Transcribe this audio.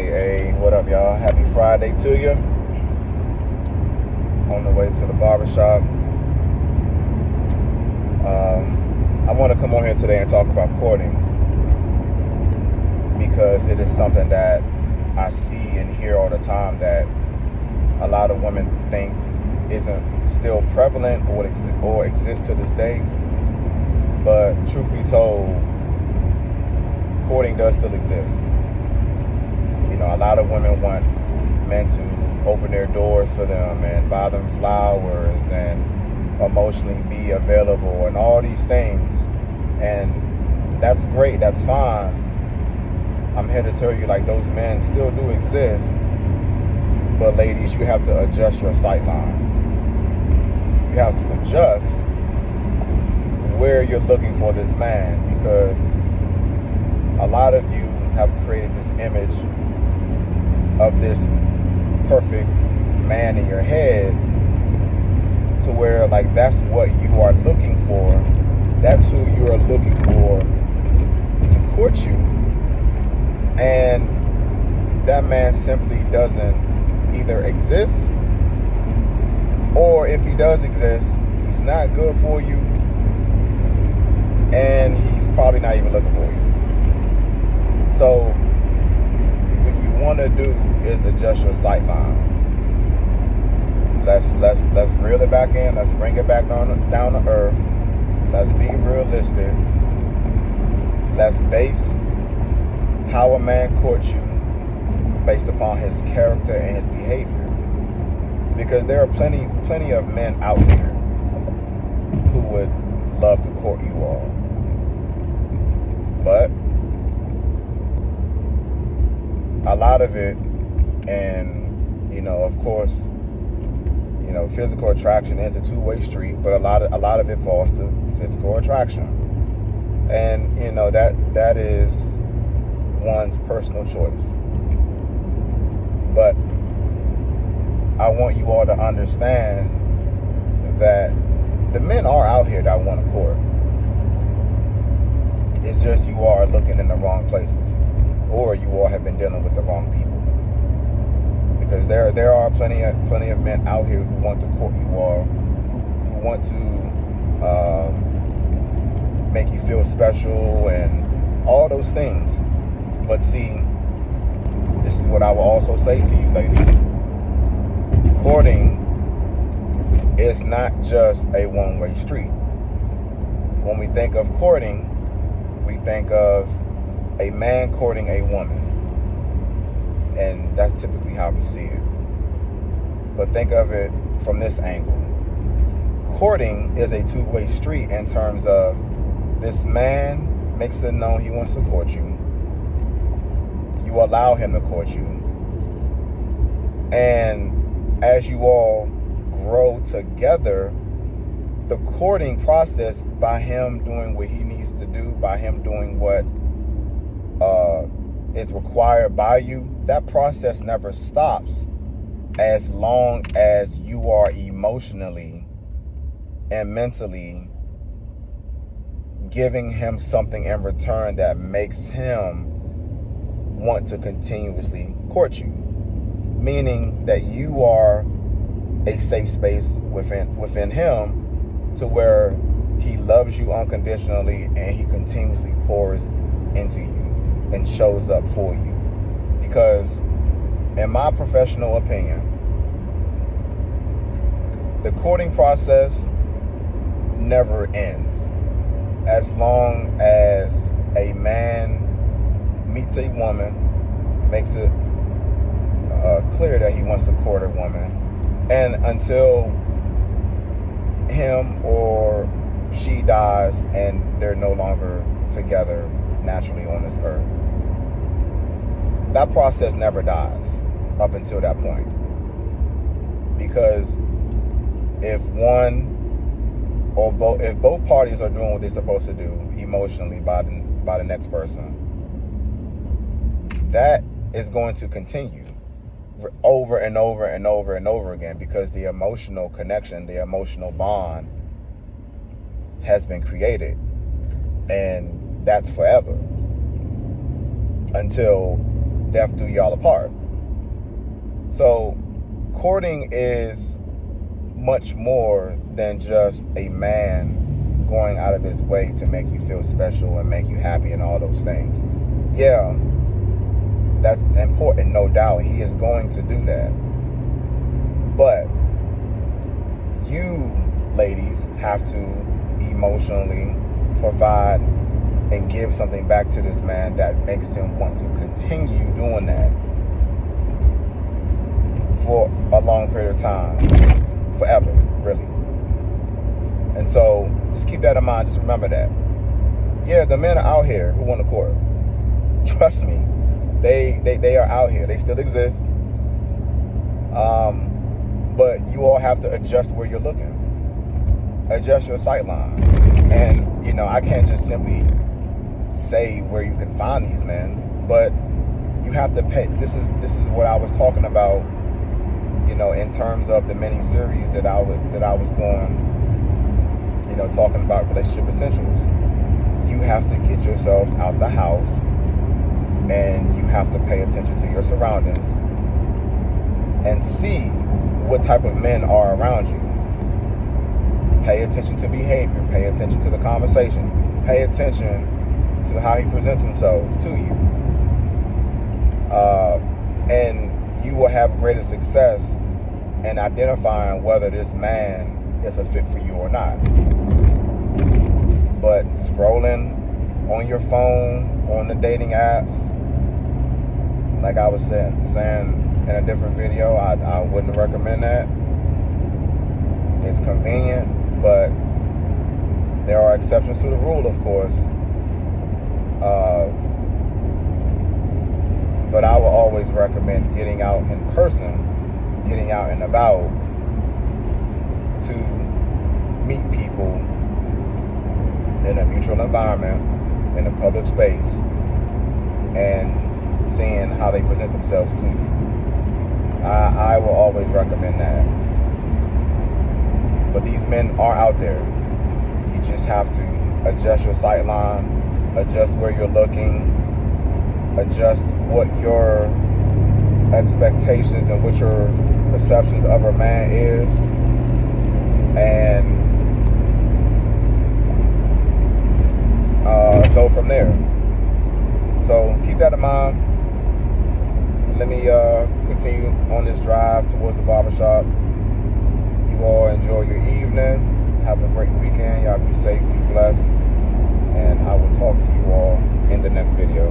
Hey, what up, y'all? Happy Friday to you. On the way to the barbershop. I want to come on here today and talk about courting because it is something that I see and hear all the time that a lot of women think isn't still prevalent or exists to this day. But truth be told, courting does still exist. You know, a lot of women want men to open their doors for them and buy them flowers and emotionally be available and all these things. And that's great, that's fine. I'm here to tell you, like, those men still do exist. But ladies, you have to adjust your sight line. You have to adjust where you're looking for this man, because a lot of you have created this image of this perfect man in your head to where, like, that's what you are looking for. That's who you are looking for to court you. And that man simply doesn't either exist, or if he does exist, he's not good for you, and he's probably not even looking for you. So what you want to do is adjust your sight line. Let's reel it back in. Let's bring it back down to earth. Let's be realistic. Let's base how a man courts you based upon his character and his behavior. Because there are plenty of men out here who would love to court you all. But a lot of it, and of course, physical attraction is a two-way street, but a lot of it falls to physical attraction. And that is one's personal choice. But I want you all to understand that the men are out here that want to court. It's just you are looking in the wrong places, or you all have been dealing with the wrong people. Because there are plenty of men out here who want to court you all, who want to make you feel special and all those things. But see, this is what I will also say to you, ladies. Courting is not just a one-way street. When we think of courting, we think of a man courting a woman. And that's typically how we see it. But think of it from this angle. Courting is a two-way street in terms of this man makes it known he wants to court you. You allow him to court you. And as you all grow together, the courting process, by him doing what he needs to do, by him doing what is required by you, that process never stops as long as you are emotionally and mentally giving him something in return that makes him want to continuously court you. Meaning that you are a safe space within him to where he loves you unconditionally and he continuously pours into you and shows up for you. Because in my professional opinion, the courting process never ends. As long as a man meets a woman, makes it clear that he wants to court a woman, and until him or she dies and they're no longer together naturally on this earth, that process never dies up until that point. Because if both parties are doing what they're supposed to do emotionally by the next person, that is going to continue over and over and over and over again, because the emotional connection, the emotional bond has been created, and that's forever until death do y'all apart. So courting is much more than just a man going out of his way to make you feel special and make you happy and all those things. Yeah, that's important, no doubt. He is going to do that. But you, ladies, have to emotionally provide and give something back to this man that makes him want to continue doing that for a long period of time, forever, really. And so just keep that in mind. Just remember that. Yeah, the men are out here who want to court. Trust me, they are out here. They still exist. But you all have to adjust where you're looking. Adjust your sight line. And, I can't just simply say where you can find these men, but you have to pay. This is what I was talking about, in terms of the mini series that I was doing, talking about relationship essentials. You have to get yourself out the house, and you have to pay attention to your surroundings and see what type of men are around you. Pay attention to behavior. Pay attention to the conversation. Pay attention to how he presents himself to you. And you will have greater success in identifying whether this man is a fit for you or not. But scrolling on your phone, on the dating apps, like I was saying in a different video, I wouldn't recommend that. It's convenient, but there are exceptions to the rule, of course. But I will always recommend getting out in person, getting out and about to meet people in a mutual environment, in a public space, and seeing how they present themselves to you. I will always recommend that. But these men are out there. You just have to adjust your sight line, adjust where you're looking, adjust what your expectations and what your perceptions of a man is, and go from there. So keep that in mind. Let me continue on this drive towards the barbershop. You all enjoy your evening. Have a great weekend. Y'all be safe, be blessed. And I will talk to you all in the next video.